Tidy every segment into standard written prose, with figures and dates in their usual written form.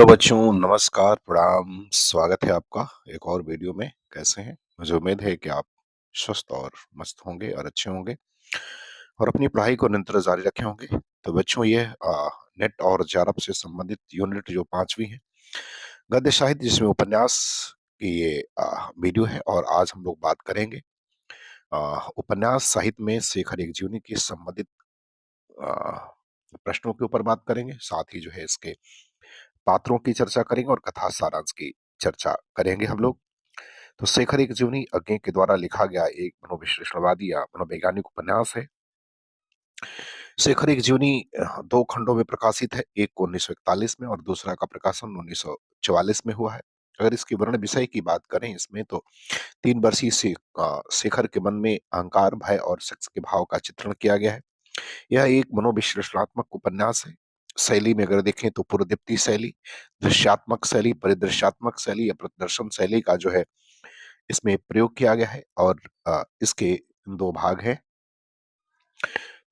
Hello बच्चों, नमस्कार, प्रणाम, स्वागत है आपका एक और वीडियो में। कैसे हैं? मुझे उम्मीद है कि आप स्वस्थ और मस्त होंगे और अच्छे होंगे और अपनी पढ़ाई को निरंतर जारी रखे होंगे। तो बच्चों, ये नेट और जारब से संबंधित यूनिट जो 5वीं है, गद्य साहित्य, जिसमें उपन्यास की ये वीडियो है। और आज हम लोग बात करेंगे उपन्यास साहित्य में शेखर एक जीवनी के संबंधित अ, प्रश्नों के ऊपर बात करेंगे। साथ ही जो है इसके पात्रों की चर्चा करेंगे और कथा सारांश की चर्चा करेंगे हम लोग। तो शेखर एक जीवनी अज्ञे के द्वारा लिखा गया एक मनोविश्लेषणवादी या मनोवैज्ञानिक उपन्यास है। शेखर एक जीवनी दो खंडों में प्रकाशित है। एक को 1941 में और दूसरा का प्रकाशन 1944 में हुआ है। अगर इसकी वर्ण विषय की बात करें इसमें, तो 3 वर्षीय शेखर के मन में अहंकार, भय और सेक्स के भाव का चित्रण किया गया है। यह एक मनोविश्लेषणात्मक उपन्यास है। शैली में अगर देखें तो पुनर्दीप्ति शैली, दृश्यात्मक शैली, परिदृश्यात्मक शैली या प्रदर्शन शैली का जो है इसमें प्रयोग किया गया है। और इसके दो भाग हैं।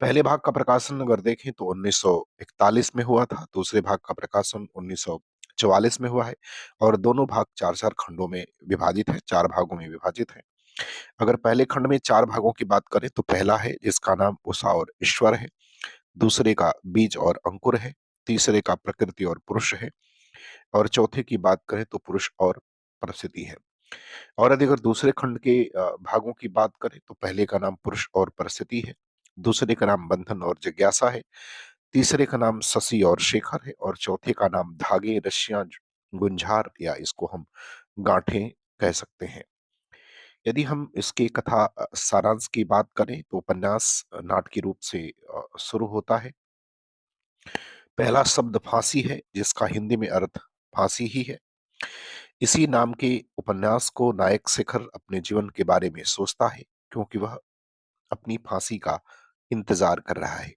पहले भाग का प्रकाशन अगर देखें तो 1941 में हुआ था। दूसरे भाग का प्रकाशन 1944 में हुआ है। और दोनों भाग 4-4 खंडों में विभाजित है, 4 भागों में विभाजित है। अगर पहले खंड में 4 भागों की बात करें तो पहला है जिसका नाम उषा और ईश्वर है। दूसरे का बीज और अंकुर है। तीसरे का प्रकृति और पुरुष है। और चौथे की बात करें तो पुरुष और परिस्थिति है। और यदि अगर दूसरे खंड के भागों की बात करें तो पहले का नाम पुरुष और परिस्थिति है। दूसरे का नाम बंधन और जिज्ञासा है। तीसरे का नाम शशि और शेखर है। और चौथे का नाम धागे, रस्सियां, गुंझार, या इसको हम गांठें कह सकते हैं। यदि हम इसके कथा सारांश की बात करें तो उपन्यास नाटकीय रूप से शुरू होता है। पहला शब्द फांसी है, जिसका हिंदी में अर्थ फांसी ही है। इसी नाम के उपन्यास को नायक शेखर अपने जीवन के बारे में सोचता है, क्योंकि वह अपनी फांसी का इंतजार कर रहा है।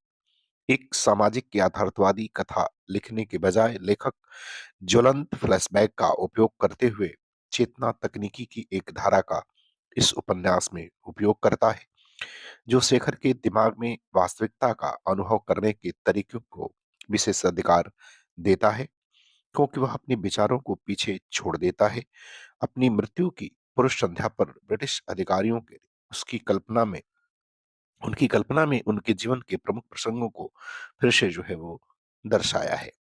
एक सामाजिक यथार्थवादी कथा लिखने के बजाय लेखक ज्वलंत फ्लैशबैक का उपयोग करते हुए चेतना तकनीकी की एक धारा का इस उपन्यास में उपयोग करता है, जो शेखर के दिमाग में वास्तविकता का अनुभव करने के तरीकों को विशेषाधिकार देता है, क्योंकि वह अपने विचारों को पीछे छोड़ देता है। अपनी मृत्यु की पूर्व संध्या पर ब्रिटिश अधिकारियों के उसकी कल्पना में उनकी कल्पना में उनके जीवन के प्रमुख प्रसंगों को फिर से जो है वो दर्शाया है।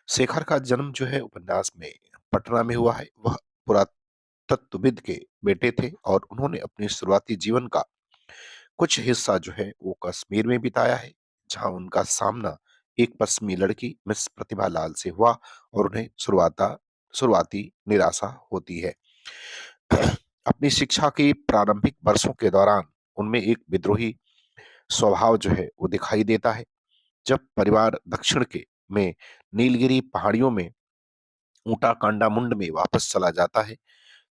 शेखर का जन्म जो है उपन्यास में पटना में हुआ है। वह पुरातत्वविद के बेटे थे और उन्होंने अपने शुरुआती जीवन का कुछ हिस्सा जो है वो कश्मीर में बिताया है, जहां उनका सामना एक पश्चिमी लड़की मिस प्रतिभा लाल से हुआ और उन्हें शुरुआती निराशा होती है। अपनी शिक्षा के प्रारंभिक वर्षों के दौरान उनमें एक विद्रोही स्वभाव जो है वो दिखाई देता है। जब परिवार दक्षिण के में नीलगिरी पहाड़ियों में ऊटा कांडामुंड में वापस चला जाता है,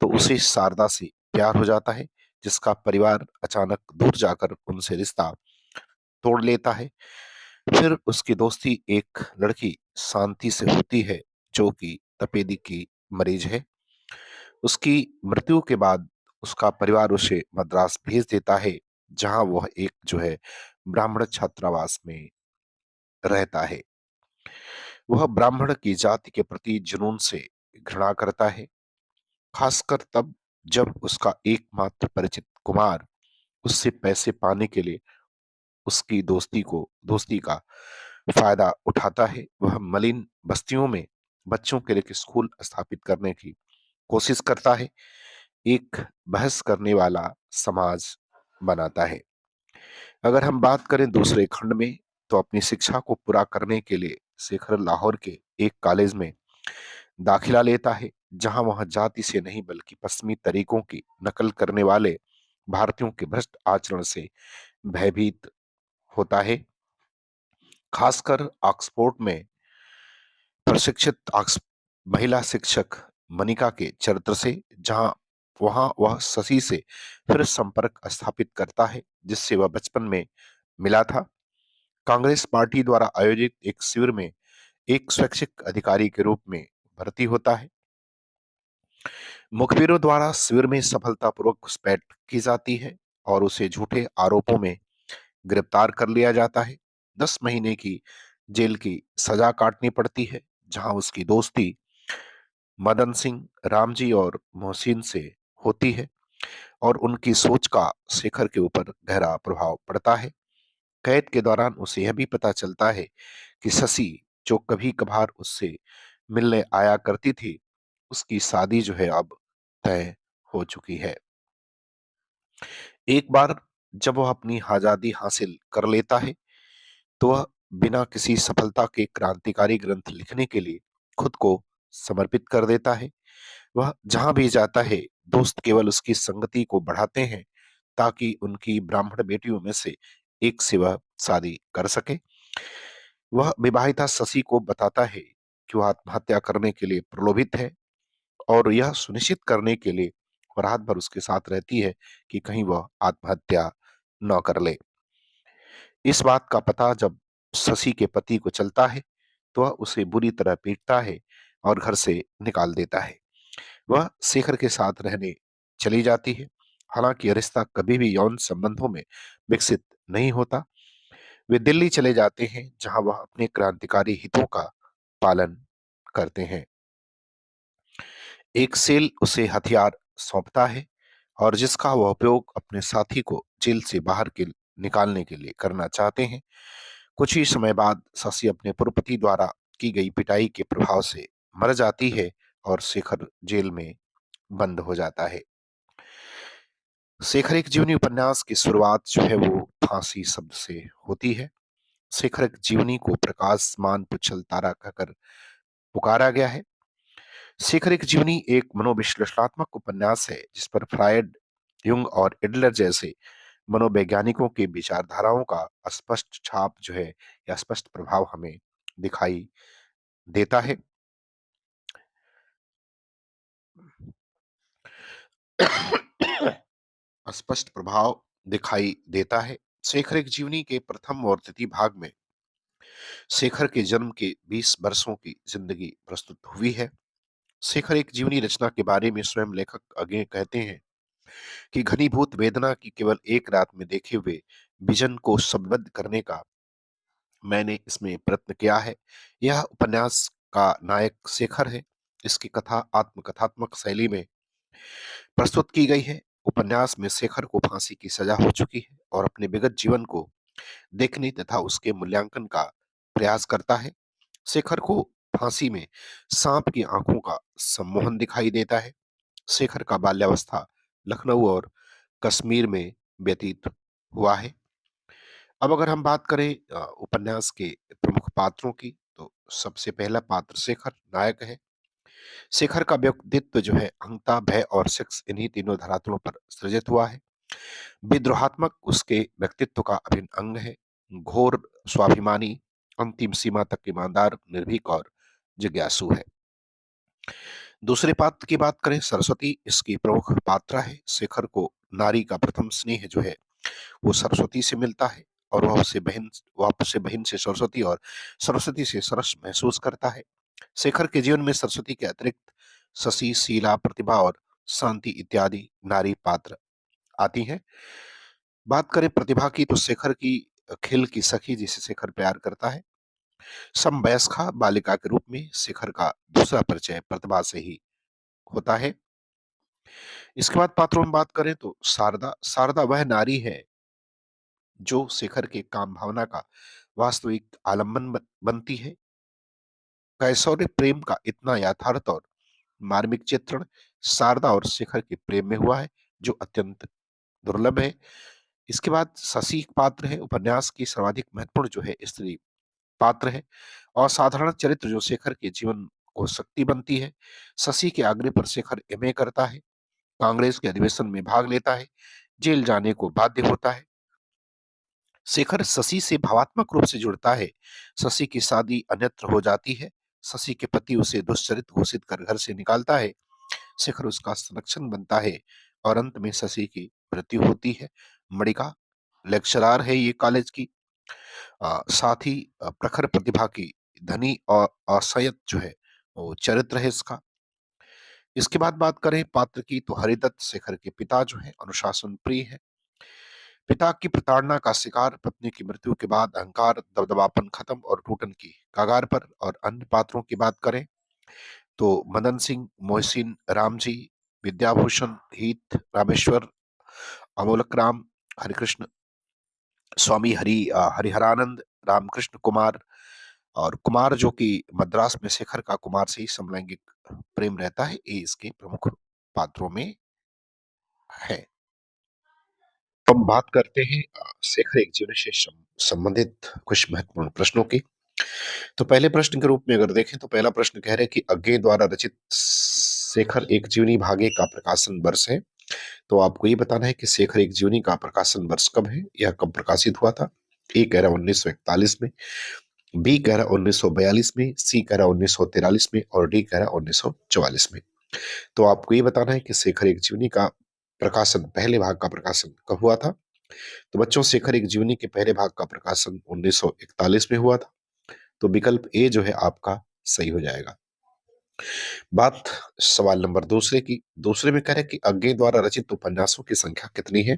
तो उसे शारदा से प्यार हो जाता है, जिसका परिवार अचानक दूर जाकर उनसे रिश्ता तोड़ लेता है। फिर उसकी दोस्ती एक लड़की शांति से होती है, जो कि तपेदिक की मरीज है। उसकी मृत्यु के बाद उसका परिवार उसे मद्रास भेज देता है, जहां वह एक जो है ब्राह्मण छात्रावास में रहता है। वह ब्राह्मण की जाति के प्रति जुनून से घृणा करता है, खासकर तब जब उसका एकमात्र परिचित कुमार उससे पैसे पाने के लिए उसकी दोस्ती का फायदा उठाता है। वह मलिन बस्तियों में बच्चों के लिए एक स्कूल स्थापित करने की कोशिश करता है, एक बहस करने वाला समाज बनाता है। अगर हम बात करें दूसरे खंड में, तो अपनी शिक्षा को पूरा करने के लिए शेखर लाहौर के एक कॉलेज में दाखिला लेता है, जहां वह जाति से नहीं बल्कि पश्चिमी तरीकों की नकल करने वाले भारतीयों के भ्रष्ट आचरण से भयभीत होता है। खासकर ऑक्सफोर्ड में प्रशिक्षित महिला शिक्षक मनिका के चरित्र से, जहां वहां वह शशि से फिर संपर्क स्थापित करता है, जिससे वह बचपन में मिला था। कांग्रेस पार्टी द्वारा आयोजित एक शिविर में एक स्वैच्छिक अधिकारी के रूप में भर्ती होता है। मुखबिरों द्वारा शिविर में सफलतापूर्वक घुसपैठ की जाती है और उसे झूठे आरोपों में गिरफ्तार कर लिया जाता है। 10 महीने की जेल की सजा काटनी पड़ती है, जहां उसकी दोस्ती मदन सिंह, रामजी और मोहसिन से होती है और उनकी सोच का शेखर के ऊपर गहरा प्रभाव पड़ता है। कैद के दौरान उसे यह भी पता चलता है कि शशि, जो कभी कभार उससे मिलने आया करती थी, उसकी शादी जो है अब तय हो चुकी है। एक बार जब वह अपनी आजादी हासिल कर लेता है तो वह बिना किसी सफलता के क्रांतिकारी ग्रंथ लिखने के लिए खुद को समर्पित कर देता है। वह जहां भी जाता है, दोस्त केवल उसकी संगति को बढ़ाते हैं ताकि उनकी ब्राह्मण बेटियों में से एक से वह शादी कर सके। वह विवाहिता शशि को बताता है कि वह आत्महत्या करने के लिए प्रलोभित है और यह सुनिश्चित करने के लिए वह रात भर उसके साथ रहती है कि कहीं वह आत्महत्या न कर ले। इस बात का पता जब शशि के पति को चलता है तो वह उसे बुरी तरह पीटता है और घर से निकाल देता है। वह शेखर के साथ रहने चली जाती है। हालांकि यह रिश्ता कभी भी यौन संबंधों में विकसित नहीं होता। वे दिल्ली चले जाते हैं जहां वह अपने क्रांतिकारी हितों का पालन करते हैं। एक सेल उसे हथियार सौंपता है और जिसका वह उपयोग अपने साथी को जेल से बाहर के निकालने के लिए करना चाहते हैं। कुछ ही समय बाद शशि अपने पूर्व पति द्वारा की गई पिटाई के प्रभाव से मर जाती है और शेखर जेल में बंद हो जाता है। शेखर एक जीवनी उपन्यास की शुरुआत जो है वो फांसी शब्द से होती है। शेखर एक जीवनी को प्रकाशमान पुच्छल तारा कहकर पुकारा गया है। शेखर एक जीवनी एक मनोविश्लेषणात्मक उपन्यास है जिस पर फ्रायड, युंग और एडलर जैसे मनोवैज्ञानिकों की विचारधाराओं का स्पष्ट छाप जो है या स्पष्ट प्रभाव हमें दिखाई देता है। स्पष्ट प्रभाव दिखाई देता है। शेखर एक जीवनी के प्रथम और तृतीय भाग में शेखर के जन्म के 20 वर्षों की जिंदगी प्रस्तुत हुई है। शेखर एक जीवनी रचना के बारे में स्वयं लेखक आगे कहते हैं कि घनीभूत वेदना की केवल एक रात में देखे हुए विजन को शब्दबद्ध करने का मैंने इसमें प्रयत्न किया है। यह उपन्यास का नायक शेखर है। इसकी कथा आत्मकथात्मक शैली में प्रस्तुत की गई है। उपन्यास में शेखर को फांसी की सजा हो चुकी है और अपने विगत जीवन को देखने तथा उसके मूल्यांकन का प्रयास करता है। शेखर को फांसी में सांप की आंखों का सम्मोहन दिखाई देता है। शेखर का बाल्यावस्था लखनऊ और कश्मीर में व्यतीत हुआ है। अब अगर हम बात करें उपन्यास के प्रमुख पात्रों की, तो सबसे पहला पात्र शेखर नायक है। शेखर का व्यक्तित्व जो है अहंता, भय और सेक्स, इन्हीं तीनों धरातलों पर सृजित हुआ है। विद्रोहात्मक उसके व्यक्तित्व का अभिन्न अंग है। घोर स्वाभिमानी, अंतिम सीमा तक ईमानदार, निर्भीक और जिज्ञासु है। दूसरे पात्र की बात करें, सरस्वती इसकी प्रमुख पात्रा है। शेखर को नारी का प्रथम स्नेह जो है वो सरस्वती से मिलता है और वह उससे बहन से सरस्वती और सरस्वती से सरस महसूस करता है। शेखर के जीवन में सरस्वती के अतिरिक्त शशि, शीला, प्रतिभा और शांति इत्यादि नारी पात्र आती हैं। बात करें प्रतिभा की, तो शेखर की खिल की सखी जिसे शेखर प्यार करता है। समवयस्का बालिका के रूप में शेखर का दूसरा परिचय प्रतिभा से ही होता है। इसके बाद पात्रों में बात करें तो शारदा। शारदा वह नारी है जो शेखर के काम भावना का वास्तविक आलम्बन बनती है। कैशोर्य प्रेम का इतना यथार्थ और मार्मिक चित्रण शारदा और शेखर के प्रेम में हुआ है जो अत्यंत दुर्लभ है। इसके बाद शशि एक पात्र है। उपन्यास की सर्वाधिक महत्वपूर्ण जो है स्त्री पात्र है और साधारण चरित्र जो शेखर के जीवन को शक्ति बनती है। शशि के आग्रह पर शेखर एमए करता है, कांग्रेस के अधिवेशन में भाग लेता है, जेल जाने को बाध्य होता है। शेखर शशि से भावात्मक रूप से जुड़ता है। शशि की शादी अन्यत्र हो जाती है। शशि के पति उसे दुष्चरित घोषित कर घर से निकालता है। शेखर उसका संरक्षण बनता है और अंत में शशि की मृत्यु होती है। मणिका लेक्चरार है ये कॉलेज की। साथ ही प्रखर प्रतिभा की धनी और असंयत जो है वो चरित्र है इसका। इसके बाद बात करें पात्र की, तो हरिदत्त शेखर के पिता जो है अनुशासन प्रिय है। पिता की प्रताड़ना का शिकार, पत्नी की मृत्यु के बाद अहंकार, दबदबापन खत्म और टूटन की कगार पर। और अन्य पात्रों की बात करें तो मदन सिंह, मोहसिन, राम जी, विद्याभूषण, हित, रामेश्वर, अमोलक राम, हरिकृष्ण, स्वामी हरिहरानंद, रामकृष्ण कुमार। और कुमार जो कि मद्रास में शेखर का कुमार से ही समलैंगिक प्रेम रहता है, ये इसके प्रमुख पात्रों में है। तो हम बात करते हैं शेखर एक जीवन से संबंधित कुछ महत्वपूर्ण प्रश्नों की। तो पहले प्रश्न के रूप में अगर देखें तो पहला प्रश्न कह रहे हैं कि अज्ञे द्वारा रचित शेखर एक जीवनी भागे का प्रकाशन वर्ष है। तो आपको ये बताना है कि शेखर एक जीवनी का प्रकाशन वर्ष कब है, यह कब प्रकाशित हुआ था। ए कह रहा 1941 में, बी कह रहा 1942 में, सी कह रहा 1943 में और डी कह रहा 1944 में। तो आपको ये बताना है कि शेखर एक जीवनी का प्रकाशन, पहले भाग का प्रकाशन कब हुआ था। तो बच्चों, शेखर एक जीवनी के पहले भाग का प्रकाशन 1941 में हुआ था। तो विकल्प ए जो है आपका सही हो जाएगा। बात सवाल नंबर दूसरे की। दूसरे में कह रहे हैं कि अज्ञे द्वारा रचित उपन्यासों की संख्या कितनी है।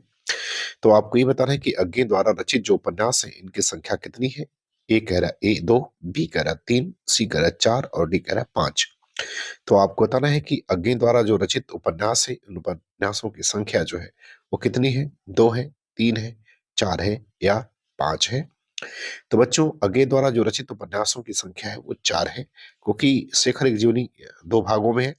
तो आपको ये बताना है कि अज्ञे द्वारा रचित जो उपन्यास है इनकी संख्या कितनी है। ए कह रहा है ए दो, बी कह रहा है तीन, सी कह रहा है चार और डी कह रहा है पांच। तो आपको बताना है कि अज्ञे द्वारा जो रचित उपन्यास है, उन उपन्यासों की संख्या जो है वो कितनी है। दो है, तीन है, चार है या पांच है। तो बच्चों, अज्ञे द्वारा जो रचित उपन्यासों की संख्या है वो चार है, क्योंकि शेखर एक जीवनी दो भागों में है।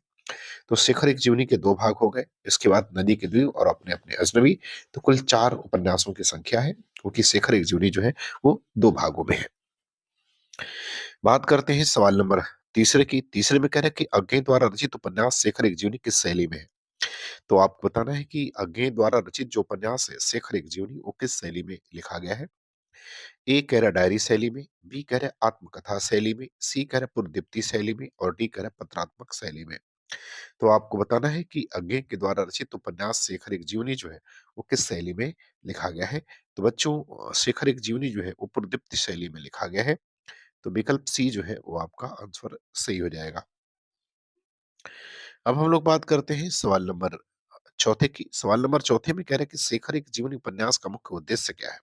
तो शेखर एक जीवनी के दो भाग हो गए, इसके बाद नदी के द्वीप और अपने अपने अजनबी। तो कुल चार उपन्यासों की संख्या है, क्योंकि शेखर एक जीवनी जो है वो दो भागों में है। बात करते हैं सवाल नंबर तीसरे की। तीसरे में कह रहे हैं कि अज्ञे द्वारा रचित उपन्यास शेखर एक जीवनी किस शैली में है। तो आपको बताना है कि अज्ञे द्वारा रचित जो उपन्यास है शेखर एक जीवनी, वो किस शैली में लिखा गया है। ए कह रहा डायरी शैली में, बी कह रहा आत्मकथा शैली में, सी कह रहा पुनर्दीप्ति शैली में और डी कह रहा पत्रात्मक शैली में। तो आपको बताना है कि अज्ञे के द्वारा रचित उपन्यास शेखर एक जीवनी जो है वो किस शैली में लिखा गया है। तो बच्चों, शेखर एक जीवनी जो है वो पुनर्दीप्ति शैली में लिखा गया है। तो विकल्प सी जो है वो आपका आंसर सही हो जाएगा। अब हम लोग बात करते हैं सवाल नंबर चौथे की। सवाल नंबर चौथे में कह रहे हैं कि शेखर एक जीवनी उपन्यास का मुख्य उद्देश्य क्या है।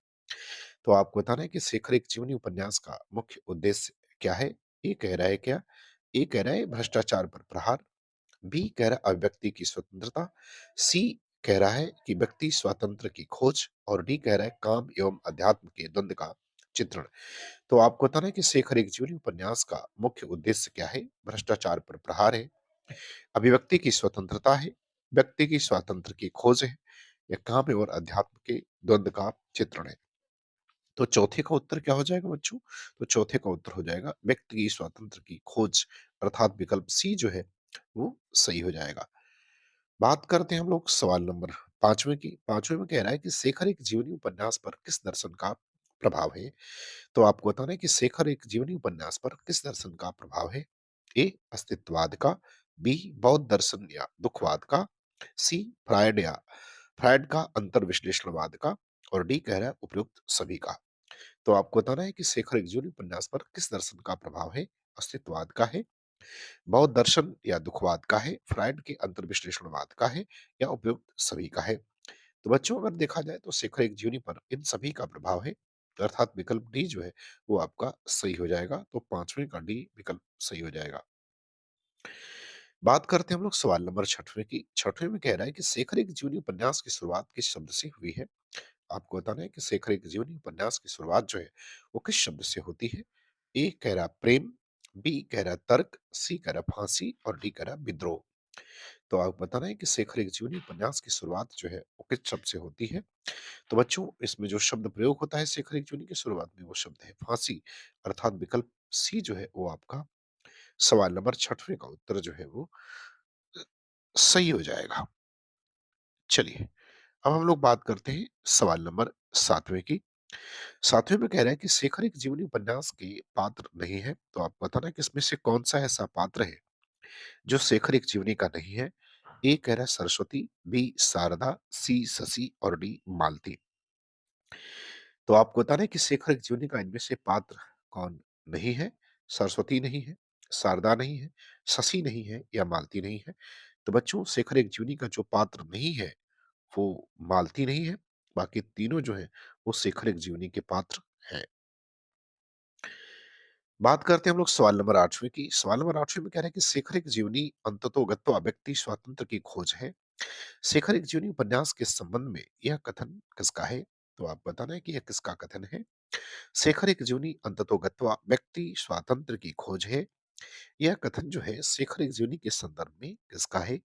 तो आपको बताना है कि शेखर एक जीवनी उपन्यास का मुख्य उद्देश्य क्या है। ए कह रहा है क्या, ए कह रहा है भ्रष्टाचार पर प्रहार, बी कह रहा है अभिव्यक्ति की स्वतंत्रता, सी कह रहा है कि व्यक्ति स्वातंत्र की खोज और डी कह रहा है काम एवं अध्यात्म के द्वंद्व का चित्रण। तो आपको बताना है कि शेखर एक जीवनी उपन्यास का मुख्य उद्देश्य क्या है। भ्रष्टाचार पर प्रहार है, अभिव्यक्ति की स्वतंत्रता है, व्यक्ति की स्वातंत्र की खोज है या काम और अध्यात्म के द्वंद्व का चित्रण है। तो चौथे का उत्तर क्या हो जाएगा बच्चों। तो चौथे का उत्तर हो जाएगा व्यक्ति की स्वातंत्र की खोज, अर्थात विकल्प सी जो है वो सही हो जाएगा। बात करते हैं हम लोग सवाल नंबर पांचवें की। पांचवें में कह रहा है कि शेखर एक जीवनी उपन्यास पर किस दर्शन का प्रभाव है। तो आपको बताना है कि शेखर एक जीवनी उपन्यास पर किस दर्शन का प्रभाव है। ए अस्तित्ववाद का, बी बौद्ध दर्शन या दुखवाद का, सी फ्रायड का अंतर्विश्लेषणवाद का और डी कह रहा है उपयुक्त सभी का। तो आपको बताना है कि शेखर एक जीवनी उपन्यास पर किस दर्शन का प्रभाव है। अस्तित्ववाद का है, बौद्ध दर्शन या दुखवाद का है, फ्रायड के अंतर्विश्लेषणवाद का है या उपयुक्त सभी का है। तो बच्चों, अगर देखा जाए तो शेखर एक जीवनी पर इन सभी का प्रभाव है, अर्थात विकल्प डी जो है वो आपका सही हो जाएगा। तो पांचवें का डी विकल्प सही हो जाएगा। बात करते हैं हम लोग सवाल नंबर छठवें की। छठवें में कह रहा है कि शेखर एक जीवनी उपन्यास की शुरुआत किस शब्द से हुई है। आपको बताना है कि शेखर एक जीवनी उपन्यास की शुरुआत जो है वो किस शब्द से होती है। ए कह रहा प्रेम, बी कह रहा तर्क, सी कह रहा फांसी और डी कह रहा विद्रोह। तो आप बताना है कि शेखर एक जीवनी उपन्यास की शुरुआत जो है वो किस शब्द से होती है। तो बच्चों, इसमें जो शब्द प्रयोग होता है शेखर एक जीवनी की शुरुआत में, वो शब्द है फांसी, अर्थात विकल्प सी जो है वो आपका सवाल नंबर छठवें का उत्तर जो है वो सही हो जाएगा। चलिए, अब हम लोग बात करते हैं सवाल नंबर सातवें की। सातवें में कह रहा है कि शेखर एक जीवनी उपन्यास के पात्र नहीं है। तो आप बताना कि इसमें से कौन सा ऐसा पात्र है जो शेखर एक जीवनी का नहीं है। ए कह रहा है सरस्वती, बी शारदा, सी शशि और डी मालती। तो आपको बताना है कि शेखर एक जीवनी का इनमें से पात्र कौन नहीं है। सरस्वती नहीं है, शारदा नहीं है, शशि नहीं है या मालती नहीं है। तो बच्चों, शेखर एक जीवनी का जो पात्र नहीं है वो मालती नहीं है, बाकी तीनों जो है वो शेखर एक जीवनी के पात्र हैं। बात करते हैं हम लोग सवाल नंबर 8वें की। सवाल नंबर 8वें में कह रहे हैं कि शेखर एक जीवनी अंततोगत्वा व्यक्ति स्वातंत्र की खोज है। शेखर एक जीवनी उपन्यास के संबंध में यह कथन किसका है? तो आप बताना है कि यह किसका कथन है। शेखर एक जीवनी अंततोगत्वा व्यक्ति स्वातंत्र की खोज है। यह कथन जो है शेखर एक जीवनी के संदर्भ में किसका है?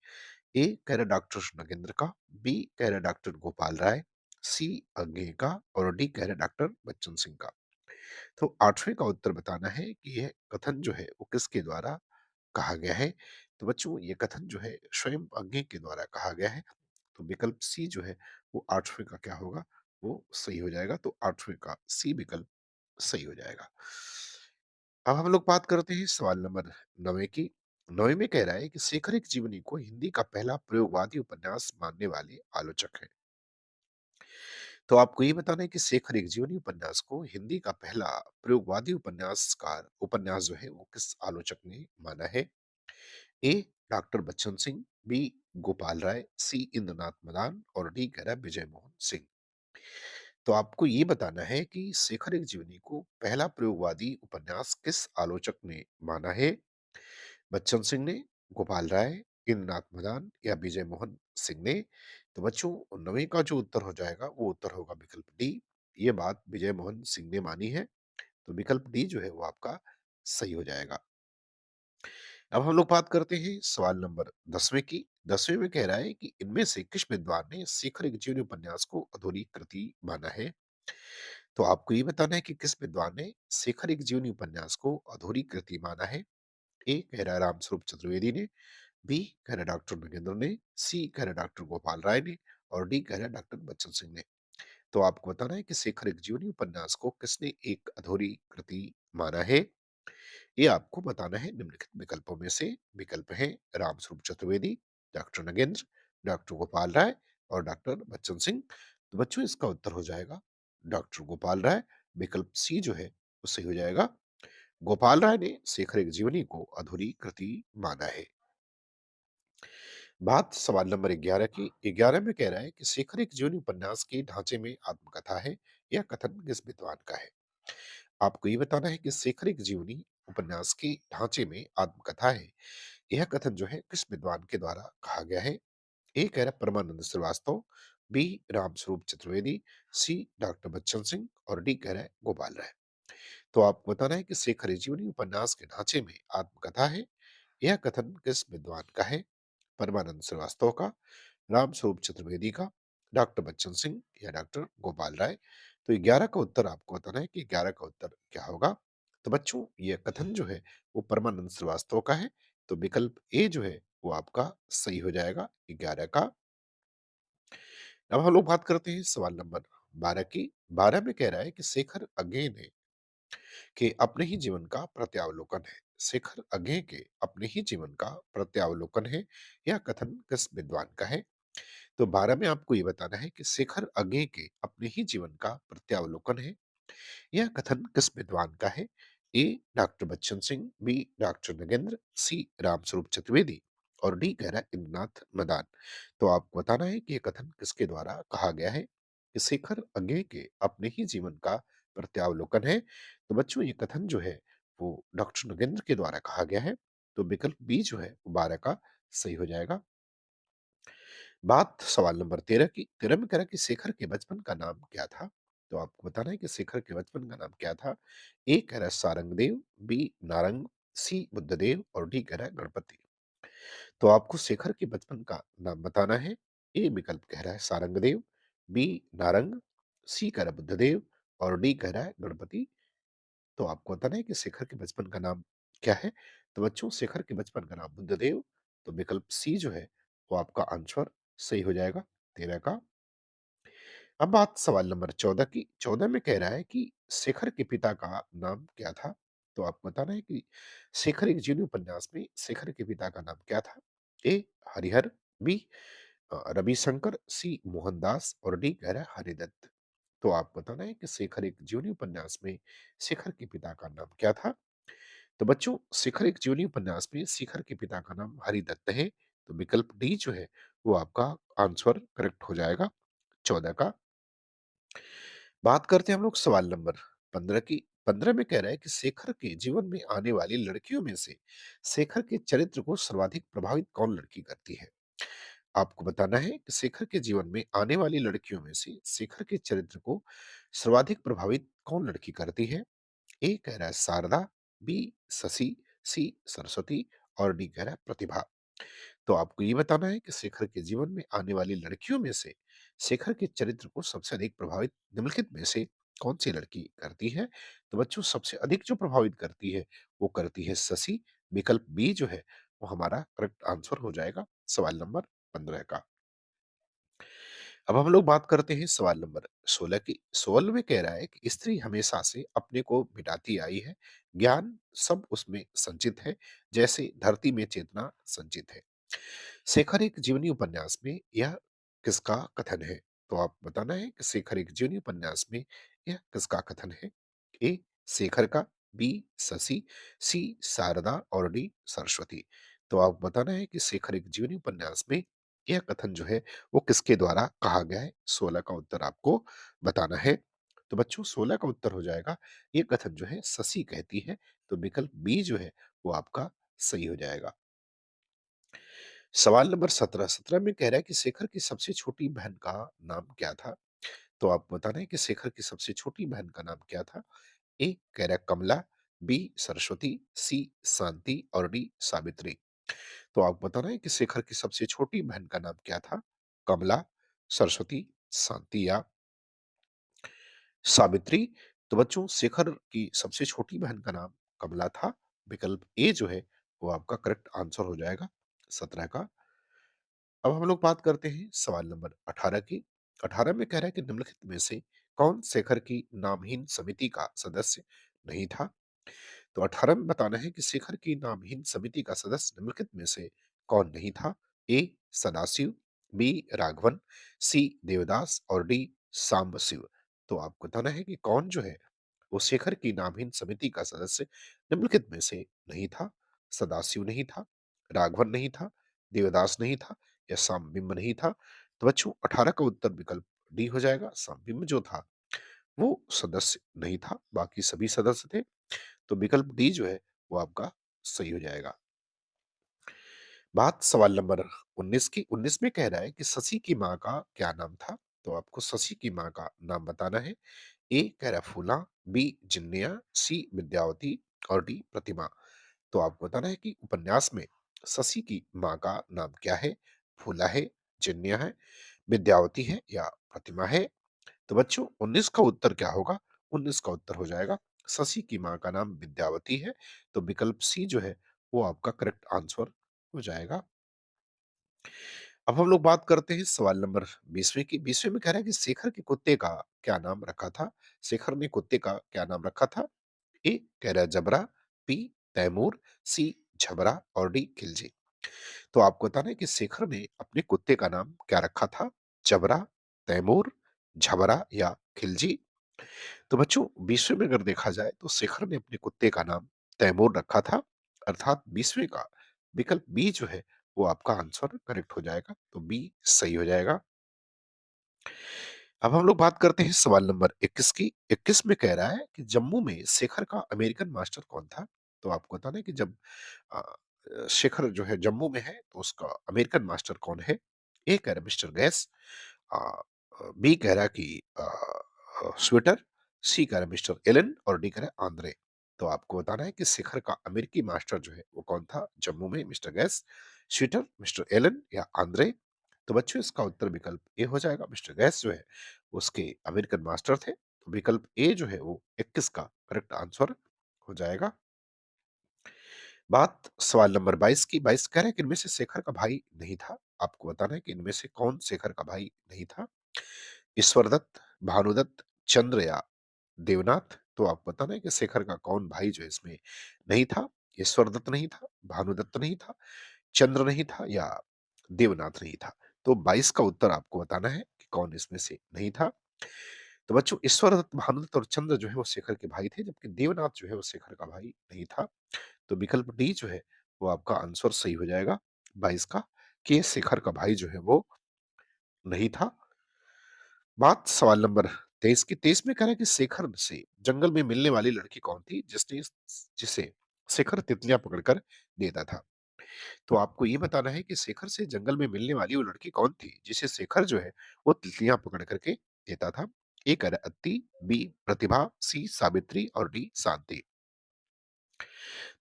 ए कह रहा डॉक्टर नगेंद्र का, बी कह रहा डॉक्टर गोपाल राय, सी अज्ञे का और डी कह रहा डॉक्टर बच्चन सिंह का। तो 8वें का उत्तर बताना है कि यह कथन जो है वो किसके द्वारा कहा गया है। तो बच्चों ये कथन जो है स्वयं अज्ञे के द्वारा कहा गया है। तो विकल्प सी जो है वो 8वें का क्या होगा, वो सही हो जाएगा। तो 8वें का सी विकल्प सही हो जाएगा। अब हम लोग बात करते हैं सवाल नंबर 9 की। 9 में कह रहा है कि शेखर एक जीवनी को हिंदी का पहला प्रयोगवादी उपन्यास मानने वाले आलोचक हैं। तो आपको ये बताना है कि शेखर एक जीवनी उपन्यास को हिंदी का पहला प्रयोगवादी उपन्यासकार उपन्यास जो है वो किस आलोचक ने माना है। A doctor Bachchan Singh, B Gopal Rai, सी इंद्रनाथ मदान और डी कह रहा है विजय मोहन सिंह। तो आपको ये बताना है कि शेखर एक जीवनी को पहला प्रयोगवादी उपन्यास किस आलोचक ने माना है। बच्चन सिंह ने, गोपाल राय, इंद्रनाथ मदान या विजय मोहन सिंह ने। तो बच्चों 9वीं का जो उत्तर हो जाएगा वो उत्तर होगा विकल्प डी। ये बात विजय मोहन सिंह ने मानी है। तो विकल्प डी जो है वो आपका सही हो जाएगा। अब हम लोग बात करते हैं सवाल नंबर 10वें की। 10वें में कह रहा है कि इनमें से किस विद्वान ने शेखर एक जीवनी उपन्यास को अधूरी कृति माना है। तो आपको ये बताना है कि किस विद्वान ने शेखर एक जीवनी उपन्यास को अधूरी कृति माना है। ए कह रहा है रामस्वरूप चतुर्वेदी ने, बी कह रहा है डॉक्टर नगेंद्र ने, सी कह रहा है डॉक्टर गोपाल राय ने और डी कह रहा है डॉक्टर बच्चन सिंह ने। तो आपको बताना है कि शेखर एक जीवनी उपन्यास को किसने एक अधूरी कृति माना है। ये आपको बताना है निम्नलिखित विकल्पों में से। विकल्प है रामस्वरूप चतुर्वेदी, डॉक्टर नगेंद्र, डॉक्टर गोपाल राय और डॉक्टर बच्चन सिंह। तो बच्चों इसका उत्तर हो जाएगा डॉक्टर गोपाल राय। विकल्प सी जो है वो सही हो जाएगा। गोपाल राय ने शेखर एक जीवनी को अधूरी कृति माना है। बात सवाल नंबर 11 की। 11 में कह रहा है कि शेखर एक जीवनी उपन्यास के ढांचे में आत्मकथा है। यह कथन किस विद्वान का है। आपको ये बताना है कि शेखर एक जीवनी उपन्यास के ढांचे में आत्मकथा है। यह कथन जो है किस विद्वान के द्वारा कहा गया है। ए कह रहा है परमानंद श्रीवास्तव, बी रामस्वरूप चतुर्वेदी, सी डॉक्टर बच्चन सिंह और डी कह रहा है गोपाल राय। तो आपको बताना है कि शेखर एक जीवनी उपन्यास के ढांचे में आत्मकथा है। यह कथन किस विद्वान का है। परमानंद श्रीवास्तव का, रामस्वरूप चतुर्वेदी का, डॉक्टर बच्चन सिंह या डॉक्टर गोपाल राय। तो 11 का उत्तर आपको बताना है कि 11 का उत्तर क्या होगा। तो बच्चों ये कथन जो है वो परमानंद श्रीवास्तव का है। तो विकल्प ए जो है वो आपका सही हो जाएगा 11 का। अब हम लोग बात करते हैं सवाल नंबर 12 की। 12 में कह रहा है कि शेखर अज्ञे ने के अपने ही जीवन का प्रत्यावलोकन है। शेखर अज्ञे के अपने ही जीवन का प्रत्यावलोकन है। यह कथन किस विद्वान का है। तो 12 में आपको ये बताना है कि शेखर अज्ञे के अपने ही जीवन का प्रत्यावलोकन है। यह कथन किस विद्वान का है। A doctor Bachchan Singh, B doctor Nagendra, C Ramswaroop Chaturvedi और डी कह रहा है इंद्रनाथ मदान। तो आपको बताना है कि यह कथन किसके द्वारा कहा गया है कि शेखर अज्ञे के अपने ही जीवन का प्रत्यावलोकन है। तो बच्चों ये कथन जो है वो डॉक्टर नगेंद्र के द्वारा कहा गया है। तो विकल्प बी जो है वो 12 का सही हो जाएगा। बात सवाल नंबर 13 की। 13 में कह रहा है कि शेखर के बचपन का नाम क्या था। तो आपको बताना है कि शेखर के बचपन का नाम क्या था। ए कह रहा है सारंगदेव, बी नारंग, सी बुद्धदेव और डी कह रहा है गणपति। तो आपको शेखर के बचपन का नाम बताना है। ए विकल्प कह रहा है सारंगदेव, बी नारंग, सी कह रहा है बुद्धदेव और डी कह रहा है गणपति। तो आपको बताना है कि शेखर के बचपन का नाम क्या है। तो बच्चों शेखर के बचपन का नाम बुद्धदेव। तो विकल्प सी जो है वो आपका आंसर सही हो जाएगा 13 का। अब बात सवाल नंबर 14 की। 14 में कह रहा है कि शेखर के पिता का नाम क्या था। तो आपको बताना है कि शेखर एक जीवनी उपन्यास में शेखर के पिता का नाम क्या था। ए हरिहर, बी रविशंकर, सी मोहनदास और डी कह रहा है हरिदत्त। तो आप बताना है कि शेखर एक जीवनी उपन्यास में शेखर के पिता का नाम क्या था। तो बच्चों शिखर एक जीवनी उपन्यास में शिखर के पिता का नाम हरिदत्त है। तो विकल्प डी जो है वो आपका आंसर करेक्ट हो जाएगा 14 का। बात करते हैं हम लोग सवाल नंबर 15 की। 15 में कह रहा है कि शेखर के जीवन में आने वाली लड़कियों में से शेखर के चरित्र को सर्वाधिक प्रभावित कौन लड़की करती है? आपको बताना है कि शेखर के जीवन में आने वाली लड़कियों में से शेखर के चरित्र को सर्वाधिक प्रभावित कौन लड़की करती है? ए कह रहा है शारदा, बी शशि, सी सरस्वती और डी कह रहा है प्रतिभा। तो आपको ये बताना है कि शेखर के जीवन में आने वाली लड़कियों में से शेखर के चरित्र को सबसे अधिक प्रभावित निम्नलिखित में से कौन सी लड़की करती है? तो बच्चों सबसे अधिक जो प्रभावित करती है वो करती है शशि। विकल्प बी जो है वो हमारा करेक्ट आंसर हो जाएगा सवाल नंबर 15 का। अब हम लोग बात करते हैं सवाल नंबर 16 की। 16 में कह रहा है कि स्त्री हमेशा से अपने को मिटाती आई है, ज्ञान सब उसमें संचित है, जैसे धरती में चेतना संचित है। शेखर एक जीवनी उपन्यास में यह किसका कथन है? तो आप बताना है कि शेखर एक जीवनी उपन्यास में यह किसका कथन है? ए शेखर का, बी शशि, सी शारदा और डी सरस्वती। तो आप बताना है कि शेखर एक जीवनी उपन्यास में यह कथन जो है वो किसके द्वारा कहा गया है? 16 का उत्तर आपको बताना है। तो बच्चों 16 का उत्तर हो जाएगा ये कथन जो है शशि कहती है। तो विकल्प बी जो है वो आपका सही हो जाएगा। सवाल नंबर 17। 17 में कह रहा है कि शेखर की सबसे छोटी बहन का नाम क्या था? तो आप बताना है कि शेखर की सबसे छोटी बहन का नाम क्या था? ए कह रहा है कमला, बी सरस्वती, सी शांति और डी सावित्री। तो आप बताना है कि शेखर की सबसे छोटी बहन का नाम क्या था? कमला, सरस्वती, शांति या सावित्री। तो बच्चों शेखर की सबसे छोटी बहन का नाम कमला था। विकल्प ए जो है वो आपका करेक्ट आंसर हो जाएगा 17 का। अब हम लोग बात करते हैं सवाल नंबर 18 की। 18 में कह रहा है कि निम्नलिखित में से कौन शेखर की नामहीन समिति का सदस्य नहीं था? तो 18 में बताना है कि शेखर की नामहीन समिति का सदस्य निम्नलिखित में से कौन नहीं था? ए सदाशिव, बी राघवन, सी देवदास और डी सांबशिव। तो आपको बताना है कि कौन जो है वो शेखर की नामहीन समिति का सदस्य निम्नलिखित में से नहीं था? सदाशिव नहीं था, राघवन नहीं था, देवदास नहीं था या सांबिंब नहीं था। तो बच्चों 18 का उत्तर विकल्प डी हो जाएगा। सांबिंब जो था वो सदस्य नहीं था, बाकी सभी सदस्य थे। तो विकल्प डी जो है वो आपका सही हो जाएगा। बात सवाल नंबर 19 की। 19 में कह रहा है कि शशि की माँ का क्या नाम था? तो आपको शशि की माँ का नाम बताना है। ए कह रहा है फूला, बी जिन्निया, सी विद्यावती और डी प्रतिमा। तो आपको बताना है कि उपन्यास में शशि की माँ का नाम क्या है? फूला है, जिन्निया है, विद्यावती है या प्रतिमा है? तो बच्चों 19 का उत्तर क्या होगा? 19 का उत्तर हो जाएगा शशि की माँ का नाम विद्यावती है। तो विकल्प सी जो है वो आपका करेक्ट आंसर हो जाएगा। अब हम लोग बात करते हैं सवाल नंबर 20वें की। 20वें में कह रहा है कि शेखर के कुत्ते का क्या नाम रखा था? शेखर ने कुत्ते का क्या नाम रखा था? ए कह रहा है जबरा, बी तैमूर, सी झबरा और डी खिलजी। तो आपको बताना है कि शेखर ने अपने कुत्ते का नाम क्या रखा था? जबरा, तैमूर, झबरा या खिलजी। तो बच्चों 20वें में अगर देखा जाए तो शेखर ने अपने कुत्ते का नाम तैमूर रखा था, अर्थात 20वें का विकल्प बी जो है वो आपका आंसर करेक्ट हो जाएगा। तो बी सही हो जाएगा। अब हम लोग बात करते हैं सवाल नंबर 21 की। 21 में कह रहा है कि जम्मू में शेखर का अमेरिकन मास्टर कौन था? तो आपको बताना है कि जब अ, शेखर जो है जम्मू में है तो उसका अमेरिकन मास्टर कौन है? ए कह रहा है मिस्टर गैस, बी कह रहा है कि स्वेटर, सी कह रहा है मिस्टर एलन और डी कह रहा है आंद्रे। तो आपको बताना है कि शेखर का अमेरिकी मास्टर जो है वो कौन था जम्मू में? Mister gas, sweater, mister Allen या आंद्रे। तो बच्चों इसका उत्तर विकल्प ए हो जाएगा। मिस्टर गैस जो है उसके अमेरिकन मास्टर थे। तो विकल्प ए जो है वो 21 का करेक्ट आंसर हो जाएगा। बात सवाल नंबर 22 की। 22 कह रहे हैं कि इनमें से शेखर का भाई नहीं था। आपको बताना है कि इनमें से कौन शेखर का भाई नहीं था? ईश्वरदत्त, भानुदत्त, चंद्र या देवनाथ। तो आपको बताना है कि शेखर का कौन भाई जो है इसमें नहीं था? ईश्वरदत्त नहीं था, भानुदत्त नहीं था, चंद्र नहीं था या देवनाथ नहीं था। तो 22 का उत्तर आपको बताना है कि कौन इसमें से नहीं था। तो बच्चों ईश्वरदत्त, भानुदत्त और चंद्र जो है वो शेखर के भाई थे, जबकि देवनाथ जो है वो शेखर का भाई नहीं था। तो विकल्प डी जो है वो आपका आंसर सही हो जाएगा 22 का, कि ये शेखर का भाई जो है वो नहीं था। बात सवाल नंबर 23 में कह रहा है कि शेखर से जंगल में मिलने वाली लड़की कौन थी जिसे शेखर तितलियां पकड़कर देता था। तो आपको ये बताना है कि शेखर से जंगल में मिलने वाली वो लड़की कौन थी जिसे शेखर जो है वो तितलियां पकड़ करके देता था। ए कह रहा है अत्ति, बी प्रतिभा, सी सावित्री और डी शांति।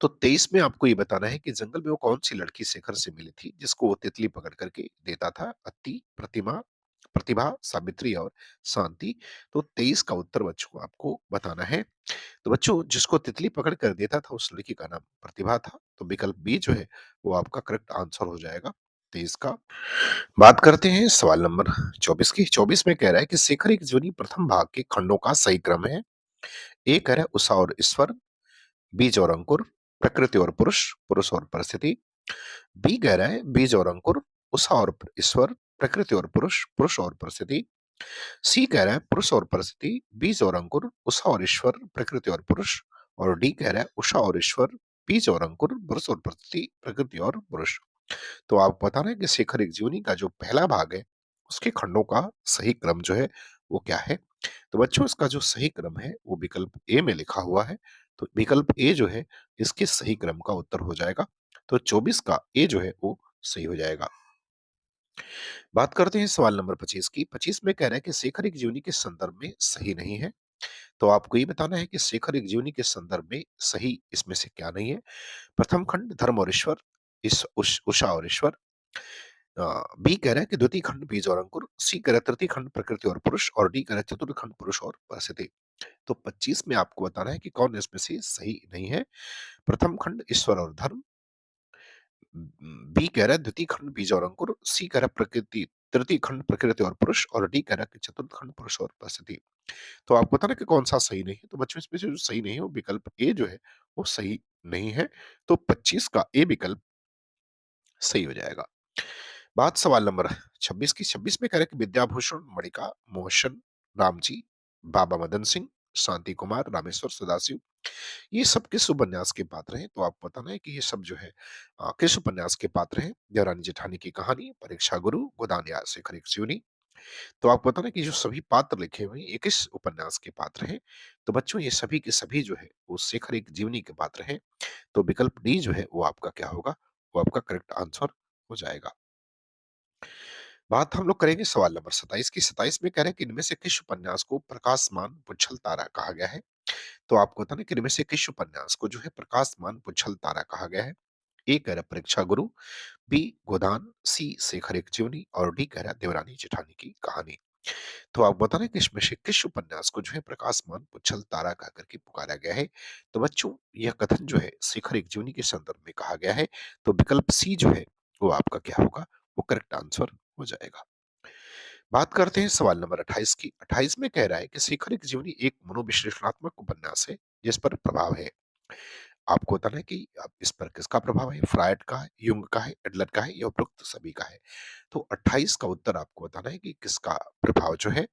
तो 23 में आपको ये बताना है कि जंगल में वो कौन सी लड़की शेखर से मिली थी जिसको वो तितली पकड़ करके देता था। अत्ति, प्रतिमा, प्रतिभा, सावित्री और शांति। तो 23 का उत्तर बच्चों आपको बताना है। तो बच्चों जिसको तितली पकड़ कर देता था उस लड़की का नाम प्रतिभा था। तो विकल्प बी जो है वो आपका करेक्ट आंसर हो जाएगा 23 का। बात करते हैं सवाल नंबर 24 की। 24 में कह रहा है कि शेखर एक जीवनी प्रथम भाग के खंडों का सही क्रम है। ए कह रहा है उषा और ईश्वर, बीज और अंकुर, प्रकृति और पुरुष, पुरुष और परिस्थिति। बी कह रहा है बीज और अंकुर, उषा और ईश्वर, प्रकृति और पुरुष, पुरुष और परिस्थिति। सी कह रहा है पुरुष और परिस्थिति, बीज और अंकुर, उषा और ईश्वर, प्रकृति और पुरुष। और डी कह रहा है उषा और ईश्वर, बीज और अंकुर, पुरुष और परिस्थिति, प्रकृति और पुरुष। तो आप बता रहे हैं कि शेखर एक जीवनी का जो पहला भाग है उसके खंडों का सही क्रम जो है वो क्या है। तो बच्चों इसका जो सही क्रम है वो विकल्प ए में लिखा हुआ है। तो विकल्प ए जो है इसके सही क्रम का उत्तर हो जाएगा। तो 24 का ए जो है वो सही हो जाएगा। बात करते हैं सवाल नंबर 25 की। 25 में कह रहा है कि शेखर एक जीवनी के संदर्भ में सही नहीं है। तो आपको ये बताना है कि शेखर एक जीवनी के संदर्भ में सही इसमें से क्या नहीं है। प्रथम खंड धर्म और ईश्वर, उषा और ईश्वर। बी कह रहा है कि द्वितीय खंड बीज और अंकुर, सी कह रहा है तृतीय खंड प्रकृति और पुरुष और डी कह रहा है चतुर्थ खंड पुरुष और परिस्थिति। तो 25 में आपको बताना है कि कौन इसमें से सही नहीं है। प्रथम खंड ईश्वर और धर्म, बी कह रहा है द्वितीय खंड बीज और अंकुर, सी कह रहा है प्रकृति तृतीय खंड प्रकृति और पुरुष और डी कह रहा है कि चतुर्थ खंड पुरुष और परिस्थिति। तो आपको बताना कि कौन सा सही नहीं है। तो बच्चों इसमें से जो सही नहीं है वो विकल्प ए जो है वो सही नहीं है। तो 25 का ए विकल्प सही हो जाएगा। बात सवाल नंबर 26 की। 26 में कह रहे हैं कि विद्याभूषण, मणिका, मोहसन, रामजी, बाबा मदन सिंह, शांति कुमार, रामेश्वर, सदाशिव, ये सब किस उपन्यास के पात्र हैं। तो आपको बताना है कि ये सब जो है किस उपन्यास के पात्र हैं। देवरानी जेठानी की कहानी, परीक्षा गुरु, गोदान या शेखर एक शिवनी। तो आपको बताना है कि जो सभी पात्र लिखे हुए हैं ये किस उपन्यास के पात्र हैं। तो बच्चों ये सभी के सभी जो है वो शेखर एक जीवनी के पात्र हैं। तो विकल्प डी जो है वो आपका क्या होगा, वो आपका करेक्ट आंसर हो जाएगा। बात हम लोग करेंगे सवाल नंबर 27 की। 27 में कह रहे हैं कि इनमें से किस उपन्यास को प्रकाशमान पुच्छल तारा कहा गया है। तो आपको बताना है कि इनमें से किस उपन्यास को जो है प्रकाशमान पुच्छल तारा कहा गया है। ए कह रहा है परीक्षा गुरु, बी गोदान, सी शेखर एक जीवनी और डी कह रहा है देवरानी जेठानी की कहानी। तो आप बताना है कि इसमें से किस उपन्यास को जो है प्रकाशमान पुच्छल तारा कह करके पुकारा गया है। तो बच्चों यह कथन जो है शेखर एक जीवनी के संदर्भ में कहा गया है। तो विकल्प सी जो है वो आपका क्या होगा, वो करेक्ट आंसर हो जाएगा। बात करते हैं सवाल नंबर 28 की। 28 में कह रहा है कि शेखर एक जीवनी एक मनोविश्लेषणात्मक उपन्यास है जिस पर प्रभाव है। आपको बताना है कि अब इस पर किसका प्रभाव है, फ्रायड का है, युंग का है, एडलर का है या उपरोक्त सभी का है। तो 28 का उत्तर आपको बताना है कि किसका प्रभाव जो है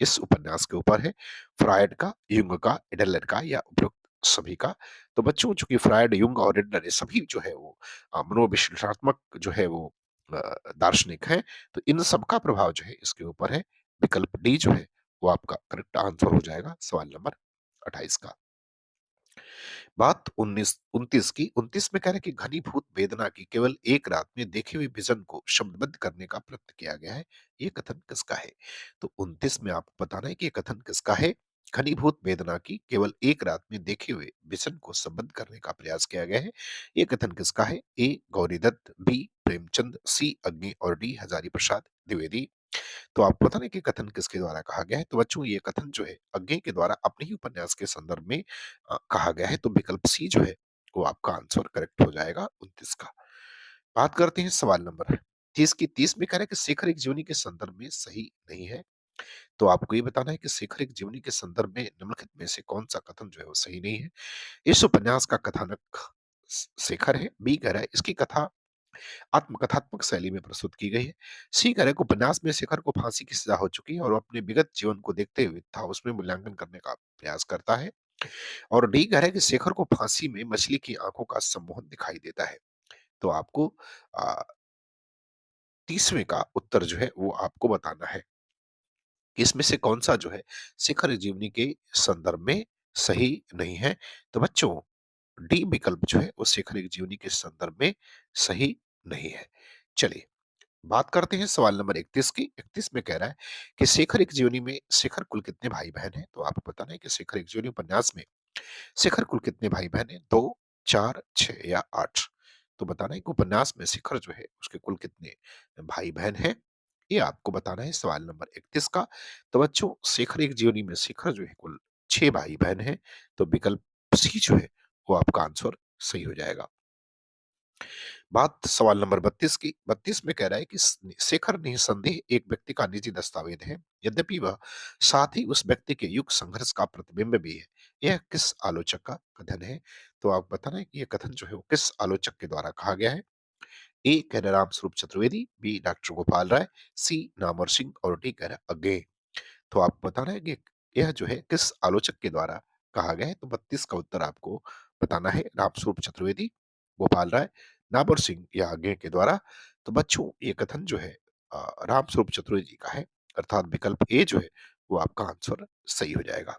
इस उपन्यास के ऊपर है। फ्रायड का, युंग का, एडलर का या उपरोक्त सभी का। तो बच्चों चूंकि फ्रायड, युंग और एडलर ये सभी जो है वो मनोविश्लेषणात्मक जो है वो दार्शनिक है। तो इन सबका प्रभाव जो है इसके ऊपर है। विकल्प डी जो है वो आपका करेक्ट आंसर हो जाएगा सवाल नंबर 28 का। बात 29 की। 29 में कह रहे हैं कि घनीभूत वेदना की केवल एक रात में देखे हुए विजन को शब्दबद्ध करने का प्रयत्न किया गया है। ये कथन किसका है। तो 29 में आपको बताना है कि ये कथन किसका है। घनीभूत वेदना की केवल एक रात में देखे हुए विजन को शब्दबद्ध करने का प्रयास किया गया है। ये कथन किसका है। ए गौरी दत्त, बी प्रेमचंद, सी अग्नि और डी हजारी प्रसाद द्विवेदी। तो आपको पता नहीं कि कथन किसके द्वारा कहा गया है। तो बच्चों ये कथन जो है अज्ञे के द्वारा अपने ही उपन्यास के संदर्भ में कहा गया है। तो विकल्प सी जो है वो आपका आंसर करेक्ट हो जाएगा 29 का। बात करते हैं सवाल नंबर 30 की। 30 में कह रहा है कि शेखर एक जीवनी के संदर्भ में सही नहीं है। तो आपको ये बताना है कि शेखर एक जीवनी के संदर्भ में निम्नलिखित में से कौन सा कथन जो है वो सही नहीं है। इस उपन्यास का कथानक शेखर है। बी कह रहा है इसकी कथा आत्मकथात्मक शैली में प्रस्तुत की गई है। सी कह रहे हैं कि उपन्यास में शेखर को फांसी की सजा हो चुकी है और वो अपने विगत जीवन को देखते हुए था उसमें मूल्यांकन करने का प्रयास करता है। और डी कह रहा है कि शेखर को फांसी में मछली की आंखों का सम्मोहन दिखाई देता है। तो आपको 30वें का उत्तर जो है वो आपको बताना है। कि इसमें से कौन-सा जो है शिखर जीवनी के संदर्भ में सही नहीं है। तो बच्चों डी विकल्प जो है वो शिखर जीवनी के संदर्भ में सही नहीं है। चलिए बात करते हैं सवाल नंबर 31 की। 31 में कह रहा है कि शेखर एक जीवनी में शेखर कुल कितने भाई-बहन हैं? तो आपको बताना है कि शेखर एक जीवनी उपन्यास में शेखर कुल कितने भाई-बहन हैं? 2, 4, 6 या 8? तो बताना है कि उपन्यास में शेखर जो है उसके कुल कितने भाई-बहन हैं? ये आपको बताना है सवाल नंबर 31 का। तो बच्चों शेखर एक जीवनी में शेखर जो है कुल 6 भाई-बहन हैं। तो विकल्प सी जो है वो आपका आंसर सही हो जाएगा। बात सवाल नंबर 32 की। 32 में कह रहा है कि शेखर निसंदेह एक व्यक्ति का निजी दस्तावेज है, यद्यपि वह साथ ही उस व्यक्ति के युग संघर्ष का प्रतिबिंब भी है। यह किस आलोचक का कथन है? तो आप बताना है कि यह कथन जो है वो किस आलोचक के द्वारा कहा गया है? ए कह रहा राम स्वरूप चतुर्वेदी, बी डॉक्टर गोपाल राय, सी नामवर सिंह और डी कह रहा अज्ञे। तो आप बताना है कि यह जो है किस आलोचक के द्वारा कहा गया है। तो 32 का उत्तर आपको बताना है रामस्वरूप चतुर्वेदी, गोपाल राय, नाबर सिंह या आज्ञे के द्वारा। तो बच्चों ये कथन जो है रामस्वरूप चतुर्वेदी का है, अर्थात विकल्प ए जो है वो आपका आंसर सही हो जाएगा।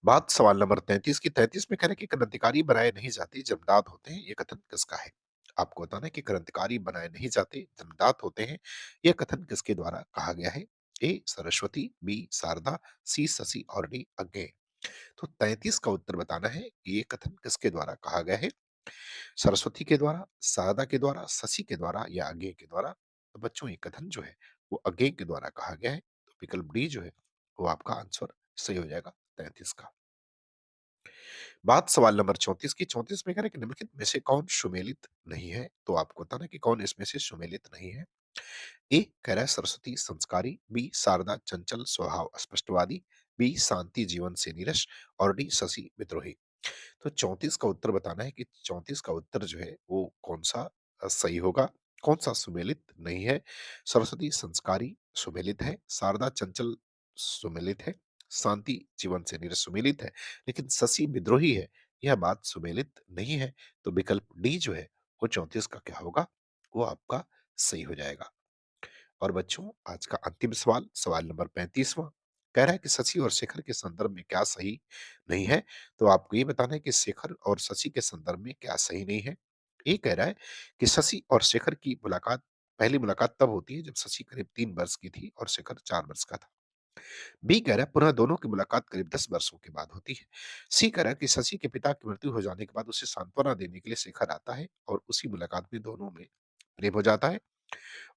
बात सवाल नंबर 33 की। 33 में कह रहे हैं कि क्रांतिकारी बनाए नहीं जाते जमदाद होते हैं, ये कथन किसका है? आपको बताना है कि क्रांतिकारी बनाए नहीं जाते जमदाद होते हैं, यह कथन किसके द्वारा कहा गया है? ए सरस्वती, बी शारदा, सी शशि और डी अज्ञे। तो 33 का उत्तर बताना है कि ये कथन किसके द्वारा कहा गया है? सरस्वती के द्वारा, शारदा के द्वारा, शशि के द्वारा या अज्ञे के द्वारा? तो बच्चों ये कथन जो है वो अज्ञे के द्वारा कहा गया है। तो विकल्प डी जो है वो आपका आंसर सही हो जाएगा 33 का। बात सवाल नंबर 34 की। 34 में कह रहे हैं कि निम्नलिखित में से कौन सुमेलित नहीं है? तो आपको बताना है कि कौन इसमें से सुमेलित नहीं है। ए कह रहा है सरस्वती संस्कारी, बी शारदा चंचल स्वभाव स्पष्टवादी, बी शांति जीवन से नीरस और डी शशि विद्रोही। तो 34 का उत्तर बताना है कि 34 का उत्तर जो है वो कौन-सा सही होगा? कौन-सा सुमेलित नहीं है? सरस्वती संस्कारी सुमेलित है, शारदा चंचल सुमेलित है, शांति जीवन से नीरस सुमेलित है, लेकिन शशि विद्रोही है, यह बात सुमेलित नहीं है। तो विकल्प डी जो है वो 34 का क्या होगा? वो आपका सही हो जाएगा। और बच्चों आज का अंतिम सवाल, सवाल नंबर 35वां कह रहा है कि शशि और शेखर के संदर्भ में क्या सही नहीं है? तो आपको ये बताना है कि शेखर और शशि के संदर्भ में क्या सही नहीं है? ये कह रहा है कि शशि और शेखर की मुलाकात पहली मुलाकात तब होती है जब शशि करीब 3 वर्ष की थी और शेखर 4 वर्ष का था। बी कह रहा है पुनः दोनों की मुलाकात करीब 10 वर्षों के बाद होती है। सी कह रहा है कि शशि के पिता की मृत्यु हो जाने के बाद उसे सांत्वना देने के लिए शेखर आता है और उसी मुलाकात में दोनों में प्रेम हो जाता है।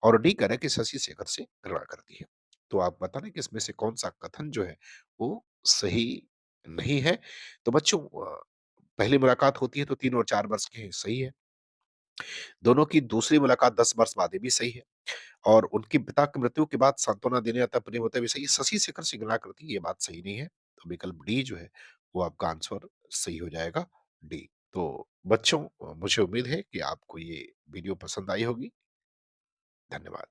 और डी कह रहा है कि शशि शेखर से घृणा करती है। तो आप बताना कि इसमें से कौन-सा कथन जो है वो सही नहीं है। तो बच्चों पहली मुलाकात होती है तो 3 और 4 वर्ष के हैं, सही है। दोनों की दूसरी मुलाकात 10 वर्ष बाद, ये भी सही है। और उनके पिता की मृत्यु के बाद सांत्वना देने आता प्रेम होता है, भी सही है। शशि शेखर से घृणा करती है, ये बात सही नहीं है। तो विकल्प डी जो है वो आपका आंसर सही हो जाएगा, डी। तो बच्चों मुझे उम्मीद है कि आपको ये वीडियो पसंद आई होगी। धन्यवाद।